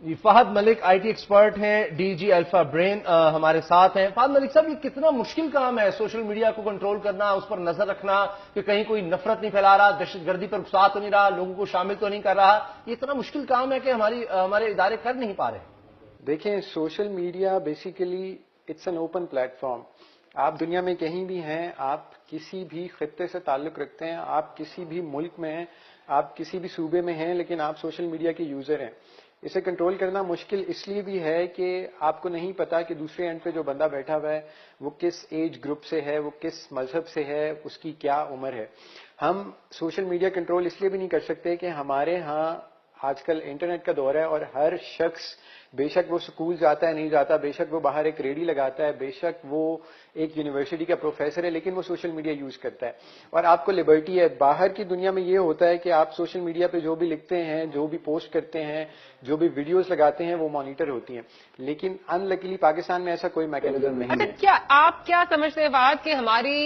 G Fahad Malik I T expert ہیں، D G Alpha Brain ہمارے ساتھ ہیں۔ فہد ملک صاحب، یہ کتنا مشکل کام ہے سوشل میڈیا کو کنٹرول کرنا، اس پر نظر رکھنا کہ کہیں کوئی نفرت نہیں پھیلا رہا، دہشت گردی پر اکسا تو نہیں رہا، لوگوں کو شامل تو نہیں کر رہا۔ یہ اتنا مشکل کام ہے کہ ہمارے ادارے کر نہیں پا رہے۔ دیکھیں، social media basically it's an open platform. آپ دنیا میں کہیں بھی ہیں، آپ کسی بھی خطے سے تعلق رکھتے ہیں، آپ کسی بھی ملک میں ہیں، آپ کسی بھی صوبے میں ہیں، لیکن آپ سوشل میڈیا کے یوزر ہیں۔ اسے کنٹرول کرنا مشکل اس لیے بھی ہے کہ آپ کو نہیں پتا کہ دوسرے اینڈ پہ جو بندہ بیٹھا ہوا ہے وہ کس ایج گروپ سے ہے، وہ کس مذہب سے ہے، اس کی کیا عمر ہے۔ ہم سوشل میڈیا کنٹرول اس لیے بھی نہیں کر سکتے کہ ہمارے ہاں آج کل انٹرنیٹ کا دور ہے اور ہر شخص، بے شک وہ سکول جاتا ہے نہیں جاتا، بے شک وہ باہر ایک ریڈی لگاتا ہے، بے شک وہ ایک یونیورسٹی کا پروفیسر ہے، لیکن وہ سوشل میڈیا یوز کرتا ہے۔ اور آپ کو لبرٹی ہے۔ باہر کی دنیا میں یہ ہوتا ہے کہ آپ سوشل میڈیا پہ جو بھی لکھتے ہیں، جو بھی پوسٹ کرتے ہیں، جو بھی ویڈیوز لگاتے ہیں، وہ مانیٹر ہوتی ہیں، لیکن ان لکیلی پاکستان میں ایسا کوئی میکینزم نہیں ہے۔ کیا آپ کیا سمجھتے ہیں بات کہ ہماری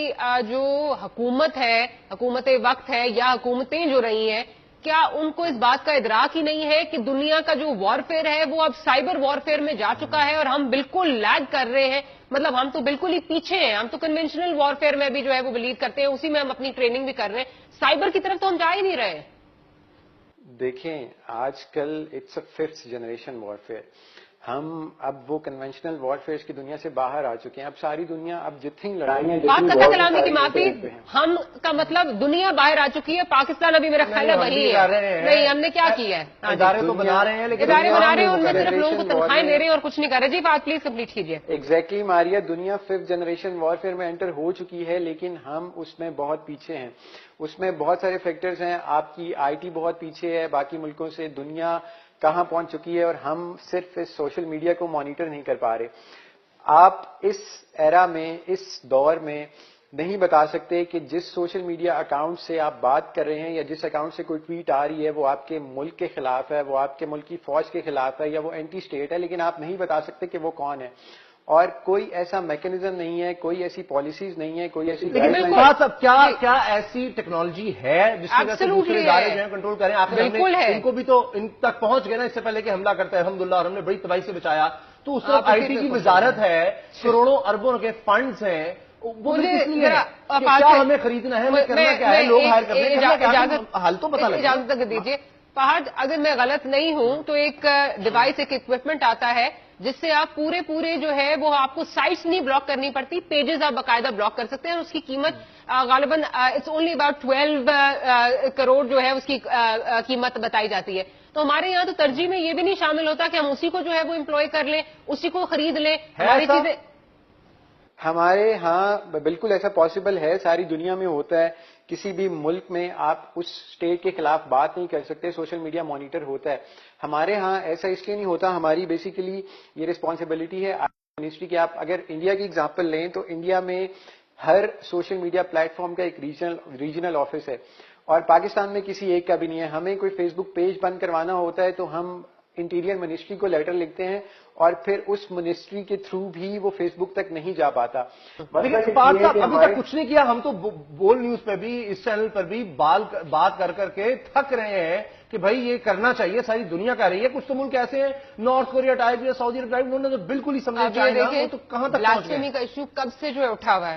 جو حکومت ہے، حکومت وقت ہے یا حکومتیں جو رہی ہیں، کیا ان کو اس بات کا ادراک ہی نہیں ہے کہ دنیا کا جو وارفیئر ہے وہ اب سائبر وارفیئر میں جا چکا ہے اور ہم بالکل لیگ کر رہے ہیں؟ مطلب ہم تو بالکل ہی پیچھے ہیں۔ ہم تو کنونشنل وارفیئر میں بھی جو ہے وہ بلیو کرتے ہیں، اسی میں ہم اپنی ٹریننگ بھی کر رہے ہیں، سائبر کی طرف تو ہم جا ہی نہیں رہے ہیں۔ دیکھیں، آج کل it's a 5th generation warfare. ہم اب وہ کنونشنل وارفیئر کی دنیا سے باہر آ چکے ہیں۔ اب ساری دنیا، اب جتنی لڑائیاں، بات کا کلامی کی معافی، ہم کا مطلب دنیا باہر آ چکی ہے، پاکستان ابھی میرا خیال ہے وہی ہے۔ نہیں، ہم نے کیا کیا ہے؟ ادارے تو بنا رہے ہیں، لیکن ادارے بنا رہے ہیں، ان میں صرف لوگوں کو تنخواہیں دے رہے ہیں اور کچھ نہیں کر رہے۔ جی بات پلیز کمپلیٹ کیجیے۔ ایگزیکٹلی ماریا، دنیا 5th جنریشن وارفیئر میں انٹر ہو چکی ہے، لیکن ہم اس میں بہت پیچھے ہیں۔ اس میں بہت سارے فیکٹرز ہیں۔ آپ کی آئی ٹی بہت پیچھے ہے باقی ملکوں سے، دنیا کہاں پہنچ چکی ہے، اور ہم صرف اس سوشل میڈیا کو مانیٹر نہیں کر پا رہے۔ آپ اس ایرا میں، اس دور میں نہیں بتا سکتے کہ جس سوشل میڈیا اکاؤنٹ سے آپ بات کر رہے ہیں یا جس اکاؤنٹ سے کوئی ٹویٹ آ رہی ہے وہ آپ کے ملک کے خلاف ہے، وہ آپ کے ملک کی فوج کے خلاف ہے، یا وہ اینٹی اسٹیٹ ہے، لیکن آپ نہیں بتا سکتے کہ وہ کون ہے۔ اور کوئی ایسا میکینزم نہیں ہے، کوئی ایسی پالیسیز نہیں ہے، کوئی ایسی کیا ایسی ٹیکنالوجی ہے جس کی وجہ سے دوسرے ادارے جو ہیں کنٹرول کریں؟ بالکل ہے، ان کو بھی تو ان تک پہنچ گئے نا اس سے پہلے کہ حملہ کرتا ہے، الحمدللہ، اور ہم نے بڑی تباہی سے بچایا۔ تو اس وقت آئی ٹی کی وزارت ہے، کروڑوں اربوں کے فنڈز ہیں، وہ کیا ہمیں خریدنا ہے، ہمیں کرنا کیا ہے، لوگ ہائر کرنے کا حل تو پتہ لگے۔ اجازت دیجیے فہد، اگر میں غلط نہیں ہوں تو ایک ڈیوائس، ایک اکوپمنٹ آتا ہے جس سے آپ پورے جو ہے وہ آپ کو سائٹس نہیں بلاک کرنی پڑتی، پیجز آپ باقاعدہ بلاک کر سکتے ہیں، اور اس کی قیمت غالباً اٹس اونلی اباؤٹ 12 کروڑ جو ہے اس کی قیمت بتائی جاتی ہے۔ تو ہمارے یہاں تو ترجیح میں یہ بھی نہیں شامل ہوتا کہ ہم اسی کو جو ہے وہ امپلوائے کر لیں، اسی کو خرید لیں، ہماری چیزیں۔ ہمارے ہاں بالکل ایسا پاسبل ہے، ساری دنیا میں ہوتا ہے۔ کسی بھی ملک میں آپ اس اسٹیٹ کے خلاف بات نہیں کر سکتے، سوشل میڈیا مانیٹر ہوتا ہے۔ ہمارے ہاں ایسا اس لیے نہیں ہوتا، ہماری بیسیکلی یہ ریسپانسبلٹی ہے منسٹری کی۔ آپ اگر انڈیا کی ایگزامپل لیں تو انڈیا میں ہر سوشل میڈیا پلیٹ فارم کا ایک ریجنل آفس ہے، اور پاکستان میں کسی ایک کا بھی نہیں ہے۔ ہمیں کوئی فیس بک پیج بند کروانا ہوتا ہے تو ہم انٹیریئر منسٹری کو لیٹر لکھتے ہیں، اور پھر اس منسٹری کے تھرو بھی وہ فیس بک تک نہیں جا پاتا۔ لیکن ابھی تک کچھ نہیں کیا۔ ہم تو بول نیوز پہ بھی، اس چینل پر بھی بات کر کے تھک رہے ہیں کہ بھائی یہ کرنا چاہیے، ساری دنیا کر رہی ہے۔ کچھ تو ملک ایسے ہیں، نارتھ کوریا ٹائپ یا سعودی عرب ٹائپ، انہوں نے تو بالکل ہی سمجھا دیکھیں تو کہاں تک بلاسفیمی کا ایشو کب سے جو ہے اٹھا ہوا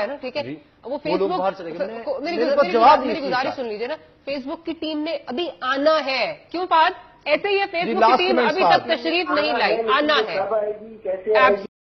ہے نا، ٹھیک ہے، وہ فیس بک، میری گزارش سن لیجیے نا، فیس بک کی ٹیم نے ابھی آنا ہے، کیوں بات ایسے ہی ہے، فیس بک کی ٹیم ابھی تک تشریف نہیں لائی، آنا ہے۔